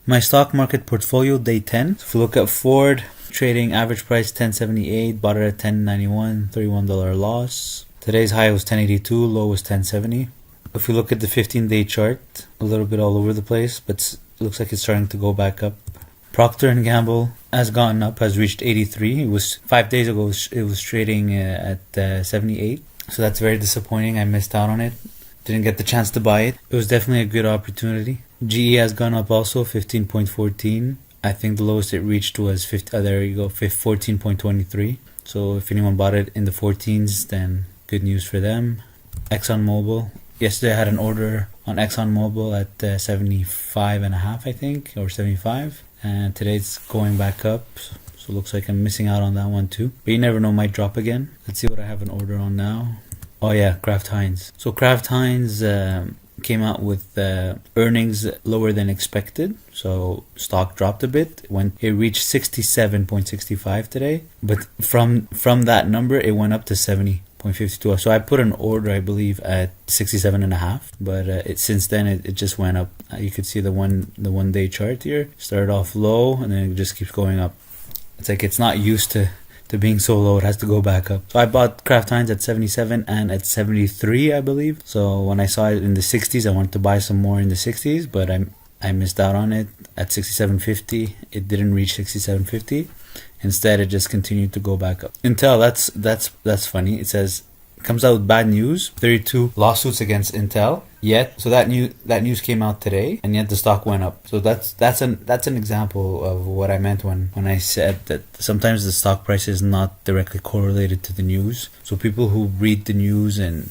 My stock market portfolio, day 10. So if we look at Ford, trading average price 1078, bought it at 1091, $31 loss. Today's high was 1082, low was 1070. If we look at the 15-day chart, a little bit all over the place, but it looks like it's starting to go back up. Procter and Gamble has gone up, has reached 83. It was 5 days ago, it was trading at 78. So that's very disappointing. I missed out on it. Didn't get the chance to buy it. It was definitely a good opportunity. GE has gone up also, 15.14. I think the lowest it reached was 14.23. So if anyone bought it in the 14s, then good news for them. Exxon Mobil. Yesterday I had an order on Exxon Mobil at 75.5, I think, or 75. And today it's going back up. So it looks like I'm missing out on that one too. But you never know, might drop again. Let's see what I have an order on now. Oh yeah, Kraft Heinz. So Kraft Heinz came out with earnings lower than expected. So stock dropped a bit. It reached 67.65 today. But from that number, it went up to 70.52. So I put an order, I believe, at 67.5. But since then, it just went up. You could see the one day chart here. Started off low, and then it just keeps going up. It's like it's not used to being so low. It has to go back up. So I bought Kraft Heinz at 77 and at 73, I believe. So when I saw it in the 60s, I wanted to buy some more in the 60s, but I missed out on it at 67.50. It didn't reach 67.50. Instead, it just continued to go back up. Intel, that's funny. It says comes out with bad news. 32 lawsuits against Intel. So that news came out today, and yet the stock went up. So that's an example of what I meant when I said that sometimes the stock price is not directly correlated to the news. So people who read the news and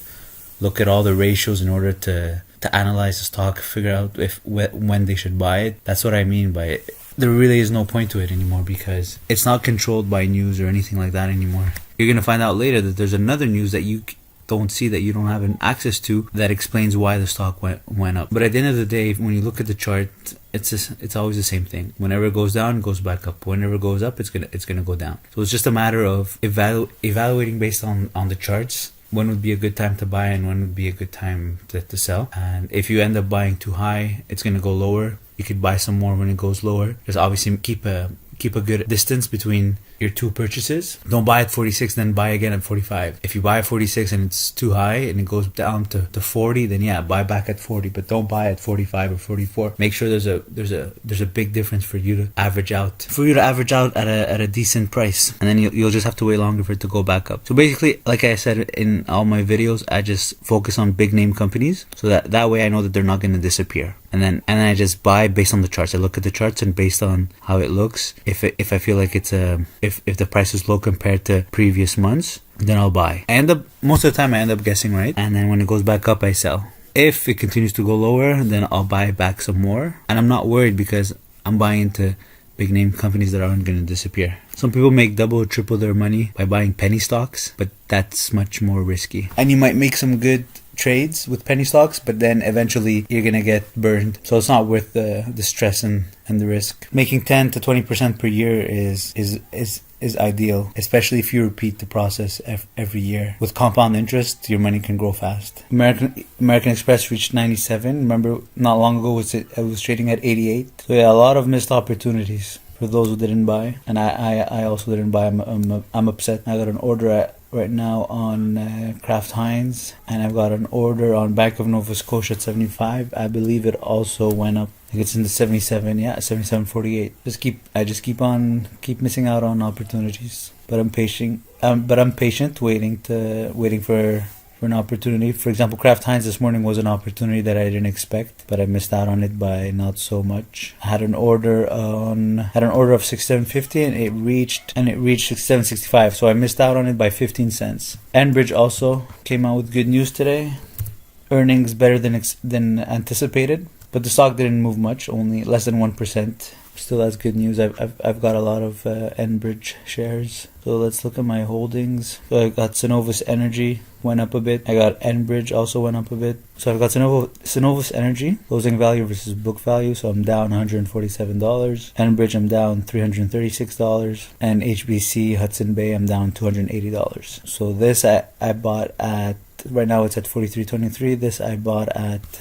look at all the ratios in order to analyze the stock, figure out when they should buy it. That's what I mean by it. There really is no point to it anymore because it's not controlled by news or anything like that anymore. You're going to find out later that there's another news that you don't see, that you don't have access to, that explains why the stock went up. But at the end of the day, when you look at the chart, it's always the same thing. Whenever it goes down, it goes back up. Whenever it goes up, it's gonna go down. So it's just a matter of evaluating based on the charts. When would be a good time to buy and when would be a good time to sell. And if you end up buying too high, it's going to go lower. You could buy some more when it goes lower. Just obviously keep a good distance between your two purchases. Don't buy at 46, then buy again at 45. If you buy at 46 and it's too high and it goes down to 40, then yeah, buy back at 40, but don't buy at 45 or 44. Make sure there's a big difference for you to average out. At a decent price, and then you'll just have to wait longer for it to go back up. So basically, like I said in all my videos, I just focus on big name companies, so that way I know that they're not going to disappear. And then I just buy based on the charts. I look at the charts and based on how it looks, if I feel like it's if the price is low compared to previous months, then I'll buy. Most of the time I end up guessing right, and then when it goes back up, I sell. If it continues to go lower, then I'll buy back some more. And I'm not worried because I'm buying into big name companies that aren't going to disappear. Some people make double or triple their money by buying penny stocks, but that's much more risky. And you might make some good trades with penny stocks, but then eventually you're gonna get burned. So it's not worth the stress and the risk. Making 10 to 20% per year is ideal, especially if you repeat the process every year. With compound interest, your money can grow fast. American Express reached 97. Remember, not long ago it was trading at 88. So yeah, a lot of missed opportunities for those who didn't buy, and I also didn't buy. I'm upset. I got an order right now on Kraft Heinz, and I've got an order on Bank of Nova Scotia at 75. I believe it also went up. I think it's in the 77. Yeah, 77.48. I just keep missing out on opportunities. But I'm patient. Waiting for an opportunity. For example, Kraft Heinz this morning was an opportunity that I didn't expect, but I missed out on it by not so much. I had an order of 67.50 and it reached 67.65, so I missed out on it by 15 cents. Enbridge also came out with good news today. Earnings better than anticipated, but the stock didn't move much, only less than 1%. Still, that's good news. I've got a lot of Enbridge shares. So let's look at my holdings. So I got Cenovus Energy, went up a bit. I got Enbridge, also went up a bit. So I've got Cenovus Energy, closing value versus book value. So I'm down $147. Enbridge, I'm down $336. And HBC, Hudson Bay, I'm down $280. So this I bought at, right now it's at $43.23. This I bought at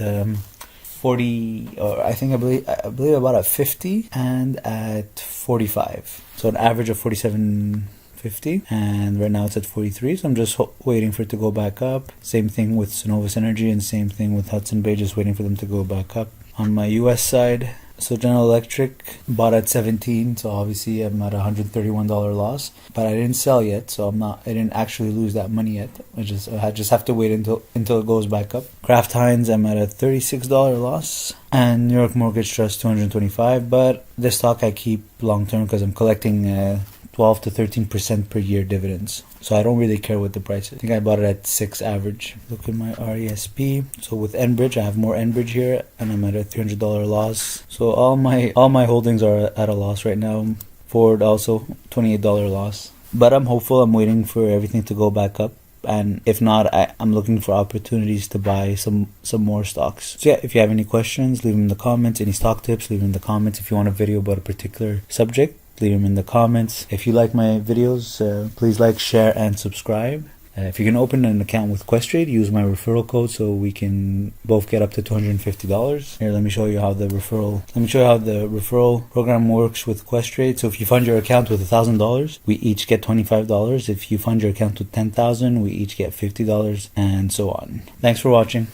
40, or I believe I bought at 50 and at 45. So an average of 47.50, and right now it's at 43. So I'm just waiting for it to go back up. Same thing with Cenovus Energy, and same thing with Hudson Bay, just waiting for them to go back up. On my US side, so General Electric bought at 17, so obviously I'm at $131 loss, but I didn't sell yet, so I didn't actually lose that money yet. I just have to wait until it goes back up. Kraft Heinz, I'm at a $36 loss, and New York Mortgage Trust $225, but this stock I keep long term because I'm collecting 12 to 13% per year dividends. So I don't really care what the price is. I think I bought it at 6 average. Look at my RESP. So with Enbridge, I have more Enbridge here, and I'm at a $300 loss. So all my holdings are at a loss right now. Ford also $28 loss. But I'm hopeful. I'm waiting for everything to go back up. And if not, I'm looking for opportunities to buy some more stocks. So yeah, if you have any questions, leave them in the comments. Any stock tips, leave them in the comments. If you want a video about a particular subject, leave them in the comments. If you like my videos, please like, share, and subscribe. If you can open an account with Questrade, use my referral code so we can both get up to $250. Here, let me show you how the referral program works with Questrade. So if you fund your account with $1,000, we each get $25. If you fund your account with $10,000, we each get $50, and so on. Thanks for watching.